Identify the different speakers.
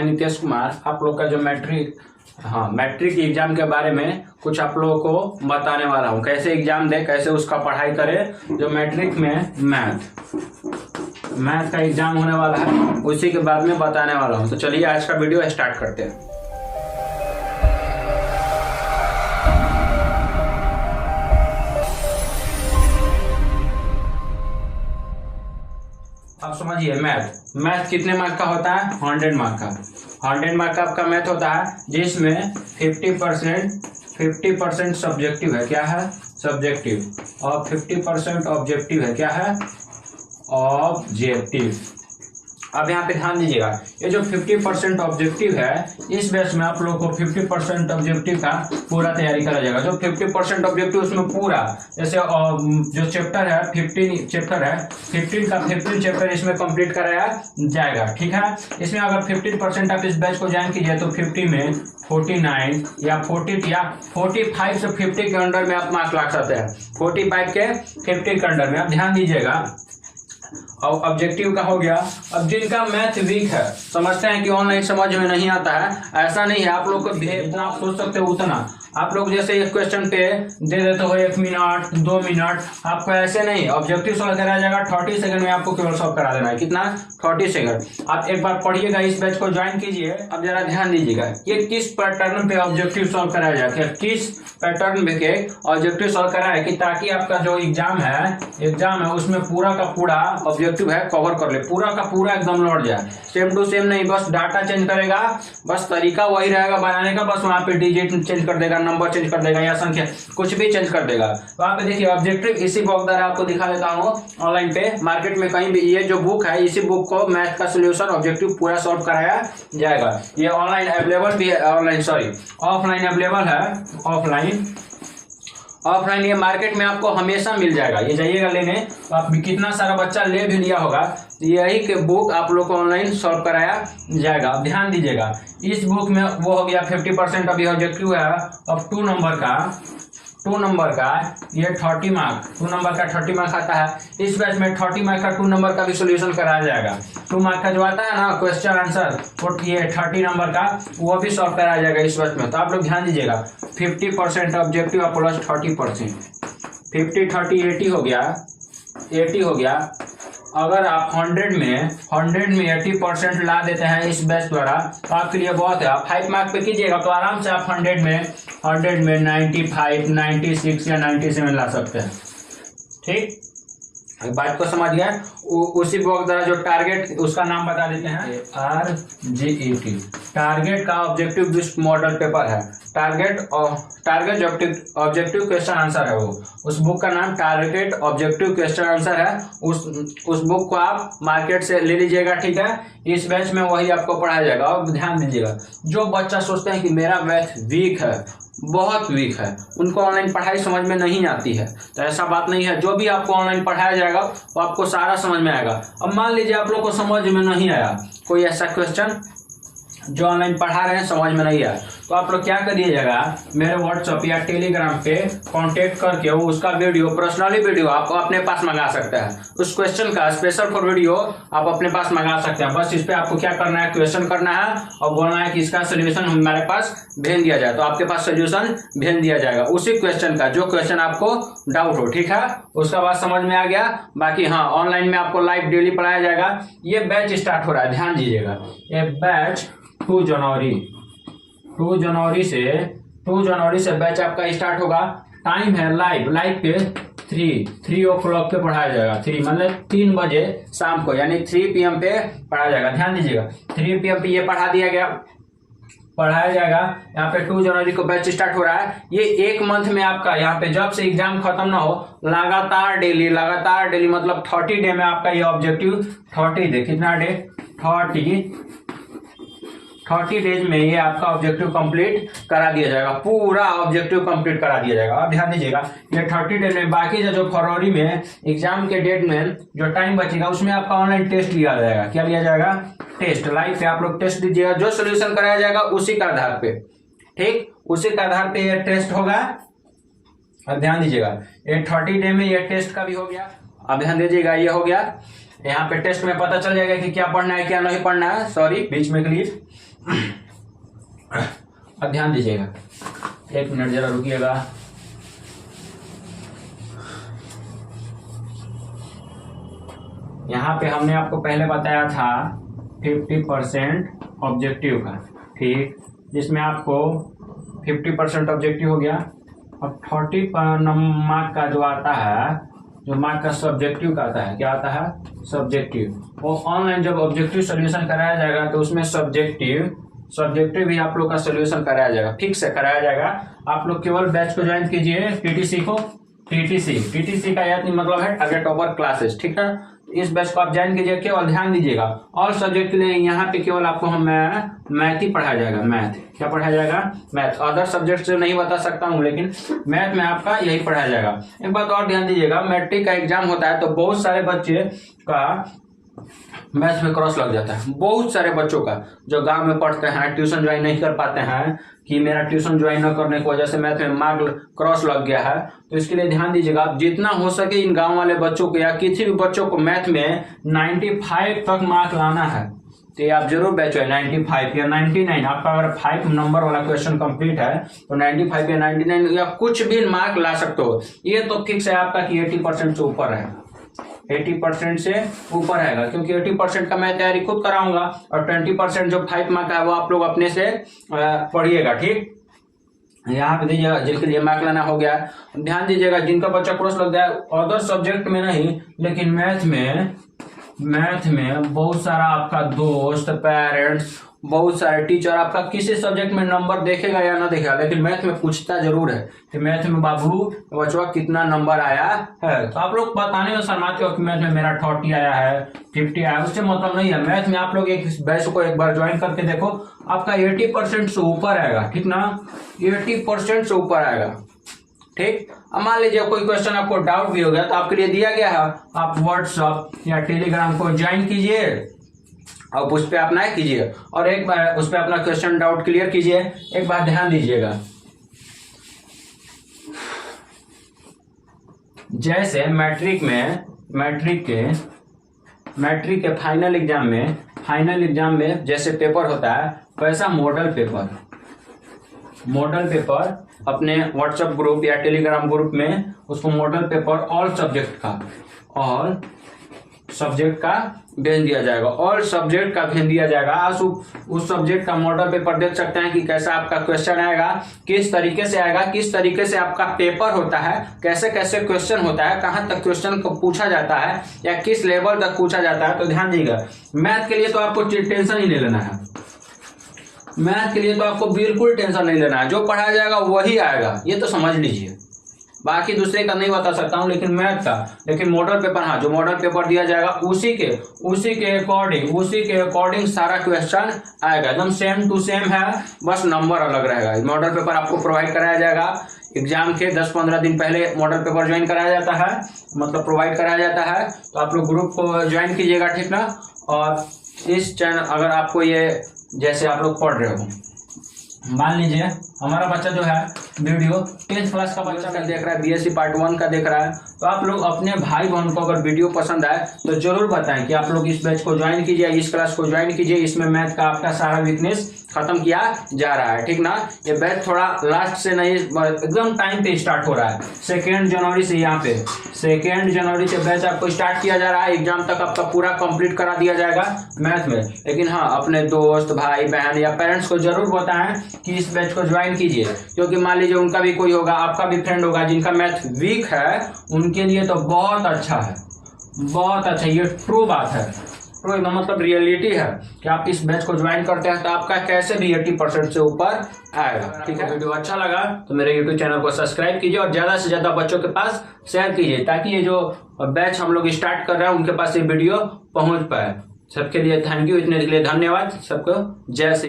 Speaker 1: मैं नितेश कुमार आप लोग का जो मैट्रिक एग्जाम के बारे में कुछ आप लोगों को बताने वाला हूँ। कैसे एग्जाम दे, कैसे उसका पढ़ाई करे। जो मैट्रिक में मैथ का एग्जाम होने वाला है उसी के बाद में बताने वाला हूँ। तो चलिए आज का वीडियो स्टार्ट करते हैं। अब समझिए मैथ कितने मार्क का होता है? 100 मार्क का। 100 मार्क का आपका मैथ होता है जिसमें 50% सब्जेक्टिव है। क्या है? सब्जेक्टिव। और 50% ऑब्जेक्टिव है। क्या है? ऑब्जेक्टिव। अब यहाँ पे ध्यान दीजिएगा, ये जो 50% ऑब्जेक्टिव है इस बेस में आप लोग को 50% ऑब्जेक्टिव का पूरा तैयारी करा जाएगा। जो 50% ऑब्जेक्टिव उसमें पूरा, जैसे जो चैप्टर है 15 चैप्टर है, 15 का 15 चैप्टर इसमें कंप्लीट कराया जाएगा। ठीक है, इसमें अगर 15% आप इस बैच को ज्वाइन कीजिए तो 50 में 49 या 40 या 45 से 50 के अंडर में आप मार्क्स ला सकते हैं। 45 के 50 के अंडर में। आप ध्यान दीजिएगा। और ऑब्जेक्टिव का हो गया। अब जिनका मैथ वीक है, समझते हैं कि ऑनलाइन समझ में नहीं आता है, ऐसा नहीं है। आप लोग को जितना आप सोच सकते हो उतना आप लोग जैसे एक क्वेश्चन पे दे देते हो 1 मिनट 2 मिनट, आपको ऐसे नहीं। ऑब्जेक्टिव सॉल्व कराया जाएगा 30 सेकंड में, आपको केवल सॉल्व करा देना है। कितना? 30 सेकंड। आप एक बार पढ़िएगा, इस बैच को ज्वाइन कीजिए। अब जरा ध्यान दीजिएगा, ये किस पैटर्न पे ऑब्जेक्टिव सॉल्व कराया जाएगा, किस पैटर्न पे ऑब्जेक्टिव सॉल्व कराया है कि ताकि आपका जो एग्जाम है उसमें पूरा का पूरा ऑब्जेक्टिव है कवर कर ले, पूरा का पूरा एकदम लौट जाए। सेम टू सेम नहीं, बस डाटा चेंज करेगा, बस तरीका वही रहेगा बनाने का, बस वहां पे डिजिट चेंज कर देगा, नंबर चेंज कर देगा या संख्या कुछ भी चेंज कर देगा। तो आप देखिए ऑब्जेक्टिव इसी बुक द्वारा आपको दिखा देता हूँ ऑनलाइन पे, मार्केट में कहीं भी ये जो बुक है इसी बुक को मैथ का सोल्यूशन ऑब्जेक्टिव पूरा सॉल्व कराया जाएगा। ये ऑनलाइन अवेलेबल भी है, ऑफलाइन अवेलेबल है। ऑफलाइन ये मार्केट में आपको हमेशा मिल जाएगा। ये जाइएगा लेने, तो आप कितना सारा बच्चा ले भी लिया होगा, यही के बुक आप लोग को ऑनलाइन सॉल्व कराया जाएगा। अब ध्यान दीजिएगा, इस बुक में वो हो गया 50% अभी ऑब्जेक्टिव है। अब 2 नंबर का ये 30 मार्क, 2 नंबर का 30 मार्क आता है। इस बैच में 30 मार्क का 2 नंबर का भी सोल्यूशन कराया जाएगा। 2 मार्क का जो आता है ना क्वेश्चन आंसर, वो ये 30 नंबर का वो भी सॉल्व कराया जाएगा इस बैच में। तो आप लोग ध्यान दीजिएगा, 50% ऑब्जेक्टिव प्लस 30%, 50 30 80 हो गया। अगर आप 100 में 80% ला देते हैं इस बैच द्वारा तो आपके लिए बहुत है। आप 5 मार्क पे कीजिएगा तो आराम से आप 100 में 95 96 या 97 ला सकते हैं। ठीक, बात को समझ गए। उसी बुक द्वारा जो टारगेट, उसका नाम बता देते हैं RGET, टारगेट का ऑब्जेक्टिव बेस्ड मॉडल पेपर है। टारगेट ऑब्जेक्टिव क्वेश्चन आंसर है वो, उस बुक का नाम टारगेट ऑब्जेक्टिव क्वेश्चन आंसर है। उस बुक को आप मार्केट से ले लीजिएगा। ठीक है, इस बैच में वही आपको पढ़ाया जाएगा। और ध्यान दीजिएगा, जो बच्चा सोचते हैं कि मेरा मैथ वीक है, बहुत वीक है, उनको ऑनलाइन पढ़ाई समझ में नहीं आती है, तो ऐसा बात नहीं है। जो भी आपको ऑनलाइन पढ़ाया जाएगा वो आपको सारा समझ में आएगा। अब मान लीजिए आप लोग को समझ में नहीं आया कोई ऐसा क्वेश्चन जो ऑनलाइन पढ़ा रहे हैं, समझ में नहीं आया, तो आप लोग क्या करिएगा, मेरे व्हाट्सएप या टेलीग्राम पे कांटेक्ट करके उसका वीडियो, पर्सनली वीडियो आप अपने पास मंगा सकते हैं। उस क्वेश्चन का स्पेशल फॉर वीडियो आप अपने पास मंगा सकते हैं। बस इस पे आपको क्या करना है, क्वेश्चन करना है और बोलना है कि इसका सोल्यूशन हमारे पास भेज दिया जाए, तो आपके पास सोल्यूशन भेज दिया जाएगा उसी क्वेश्चन का, जो क्वेश्चन आपको डाउट हो। ठीक है, उसका बात समझ में आ गया। बाकी हाँ, ऑनलाइन में आपको लाइव डेली पढ़ाया जाएगा। ये बैच स्टार्ट हो रहा है, ध्यान दीजिएगा। ये बैच 2 जनवरी से बैच आपका स्टार्ट होगा। टाइम है लाइव पे 3 o'clock पे पढ़ाया जाएगा। 3 मतलब 3 बजे शाम को, यानी 3 PM पे पढ़ाया जाएगा। ध्यान दीजिएगा, 3 PM पे ये पढ़ाया जाएगा। यहाँ पे 2 जनवरी को बैच स्टार्ट हो रहा है। ये 1 मंथ में आपका, यहाँ पे जब से एग्जाम खत्म ना हो, लगातार डेली मतलब 30 डे में आपका ये ऑब्जेक्टिव 30 डे, कितना डे, 30 डेज में ये आपका ऑब्जेक्टिव कंप्लीट करा दिया जाएगा, पूरा ऑब्जेक्टिव कंप्लीट करा दिया जाएगा। अब ध्यान दीजिएगा, ये 30 डेज में, बाकी जो फरवरी में एग्जाम के डेट में जो टाइम बचेगा उसमें आपका ऑनलाइन टेस्ट लिया जाएगा। क्या लिया जाएगा? टेस्ट। लाइव पे आप लोग टेस्ट दीजिएगा, जो सोल्यूशन कराया जाएगा उसी का आधार पे। ठीक, उसी का आधार पे ये टेस्ट होगा। अब ध्यान दीजिएगा, ये 30 डे में ये टेस्ट का भी हो गया। अब ध्यान दीजिएगा, ये हो गया। यहाँ पे टेस्ट में पता चल जाएगा कि क्या पढ़ना है क्या नहीं पढ़ना है। सॉरी, बीच में क्लिप अब ध्यान दीजिएगा, 1 मिनट जरा रुकिएगा। यहाँ पे हमने आपको पहले बताया था 50% ऑब्जेक्टिव का, ठीक, जिसमें आपको 50% ऑब्जेक्टिव हो गया। अब 40 मार्क का जो आता है, जो मार्क का सब्जेक्टिव का आता है, क्या आता है, सब्जेक्टिव। वो ऑनलाइन जब ऑब्जेक्टिव सोल्यूशन कराया जाएगा तो उसमें सब्जेक्टिव भी आप लोग का सोल्यूशन कराया जाएगा, ठीक से कराया जाएगा। आप लोग केवल बैच को ज्वाइन कीजिए, टीटीसी को। टीटीसी का यानी मतलब है टारगेट टॉपर क्लासेस, ठीक है। इस बैच को आप ज्वाइन कीजिए, केवल ध्यान दीजिएगा। और सब्जेक्ट के लिए यहाँ पे केवल आपको हम मैथ ही पढ़ाया जाएगा। मैथ क्या पढ़ाया जाएगा, मैथ। अदर सब्जेक्ट से नहीं बता सकता हूँ, लेकिन मैथ में आपका यही पढ़ाया जाएगा। एक बात और ध्यान दीजिएगा, मैट्रिक का एग्जाम होता है तो बहुत सारे बच्चे का मैथ में क्रॉस लग जाता है। बहुत सारे बच्चों का जो गांव में पढ़ते हैं, ट्यूशन ज्वाइन नहीं कर पाते हैं, कि मेरा ट्यूशन ज्वाइन न करने की वजह से मैथ में मार्क क्रॉस लग गया है, तो इसके लिए ध्यान दीजिएगा। आप जितना हो सके इन गांव वाले बच्चों को या किसी भी बच्चों को मैथ में 95 तक मार्क लाना है, तो आप जरूर बैच है 95 या 99। आपका अगर 5 नंबर वाला क्वेश्चन कंप्लीट है तो 95 या 99 या कुछ भी मार्क ला सकते हो। ये तो फिक्स है आपका कि 80% से ऊपर है, 80% से ऊपर आएगा, क्योंकि 80% का मैं तैयारी खुद कराऊंगा और 20% जो 5 मार्क का है वो आप लोग अपने से पढ़िएगा, ठीक। यहाँ पे दीजिएगा जिनके लिए मार्क लाना हो गया। ध्यान दीजिएगा, जिनका बच्चा क्रॉस लग गया अदर सब्जेक्ट में नहीं, लेकिन मैथ में बहुत सारा आपका दोस्त, पेरेंट्स, बहुत सारे टीचर आपका किसी सब्जेक्ट में नंबर देखेगा या ना देखेगा, लेकिन मैथ में पूछता जरूर है कि मैथ में बाबू बच्चों कितना नंबर आया है। तो आप लोग बताने में शर्माते हो कि मैथ में मेरा 40 आया है, 50 आया है, उससे मतलब नहीं है। मैथ में आप लोग एक बैच को एक बार ज्वाइन करके देखो, आपका 80% से ऊपर आएगा, ठीक ना, 80% से ऊपर आएगा, ठीक। अब मान लीजिए कोई क्वेश्चन आपको डाउट भी हो गया तो आपके लिए दिया गया है, आप व्हाट्सएप या टेलीग्राम को ज्वाइन कीजिए और उस पर अपना कीजिए और एक बार उस पर अपना क्वेश्चन डाउट क्लियर कीजिए। एक बार ध्यान दीजिएगा, जैसे मैट्रिक के फाइनल एग्जाम में जैसे पेपर होता है, वैसा मॉडल पेपर अपने व्हाट्सएप ग्रुप या टेलीग्राम ग्रुप में उसको मॉडल पेपर ऑल सब्जेक्ट का भेज दिया जाएगा। ऑल सब्जेक्ट का भेज दिया जाएगा। आज उस सब्जेक्ट का मॉडल पेपर देख सकते हैं कि कैसा आपका क्वेश्चन आएगा, किस तरीके से आएगा, किस तरीके से आपका पेपर होता है, कैसे कैसे क्वेश्चन होता है, कहाँ तक क्वेश्चन को पूछा जाता है या किस लेवल तक पूछा जाता है। तो ध्यान दीजिएगा, मैथ के लिए तो आपको टेंशन ही नहीं लेना है। मैथ के लिए तो आपको बिल्कुल टेंशन नहीं लेना है, जो पढ़ाया जाएगा वही आएगा, ये तो समझ लीजिए। बाकी दूसरे का नहीं बता सकता हूँ, लेकिन मैथ का, लेकिन मॉडल पेपर, हाँ, जो मॉडल पेपर दिया जाएगा उसी के अकॉर्डिंग सारा क्वेश्चन आएगा, एकदम सेम टू सेम है, बस नंबर अलग रहेगा। मॉडल पेपर आपको प्रोवाइड कराया जाएगा एग्जाम के 10-15 दिन पहले। मॉडल पेपर ज्वाइन कराया जाता है, मतलब प्रोवाइड कराया जाता है, तो आप लोग ग्रुप को ज्वाइन कीजिएगा, ठीक ना। और इस चैनल अगर आपको ये जैसे आप लोग पढ़ रहे हो, मान लीजिए हमारा बच्चा जो है वीडियो 10th क्लास का बच्चा देख रहा है, बीएससी पार्ट 1 का देख रहा है, तो आप लोग अपने भाई बहन को अगर वीडियो पसंद आए तो जरूर बताएं कि आप लोग इस बैच को ज्वाइन कीजिए, इस क्लास को ज्वाइन कीजिए। इसमें मैथ का आपका सारा वीकनेस खत्म किया जा रहा है, ठीक ना। ये बैच थोड़ा लास्ट से नहीं, एकदम टाइम पे स्टार्ट हो रहा है। 2 जनवरी से, यहाँ पे 2 जनवरी से बैच आपको स्टार्ट किया जा रहा है। एग्जाम तक आपका पूरा कंप्लीट करा दिया जाएगा मैथ में। लेकिन हाँ, अपने दोस्त, भाई बहन या पेरेंट्स को जरूर बताएं कि इस बैच को ज्वाइन कीजिए, क्योंकि मान लीजिए उनका भी कोई होगा, आपका भी फ्रेंड होगा जिनका मैथ वीक है, उनके लिए तो बहुत अच्छा है, बहुत अच्छा। ये ट्रू बात है, ट्रू मतलब रियलिटी है कि आप इस बैच को ज्वाइन करते हैं तो आपका कैसे भी 80% से ऊपर आएगा, ठीक है। वीडियो अच्छा लगा तो मेरे YouTube चैनल को सब्सक्राइब कीजिए और ज्यादा से ज्यादा बच्चों के पास शेयर कीजिए, ताकि ये जो बैच हम लोग स्टार्ट कर रहे हैं उनके पास ये वीडियो पहुंच पाए। सबके लिए थैंक यू, इतने के लिए धन्यवाद। सबको जय श्री।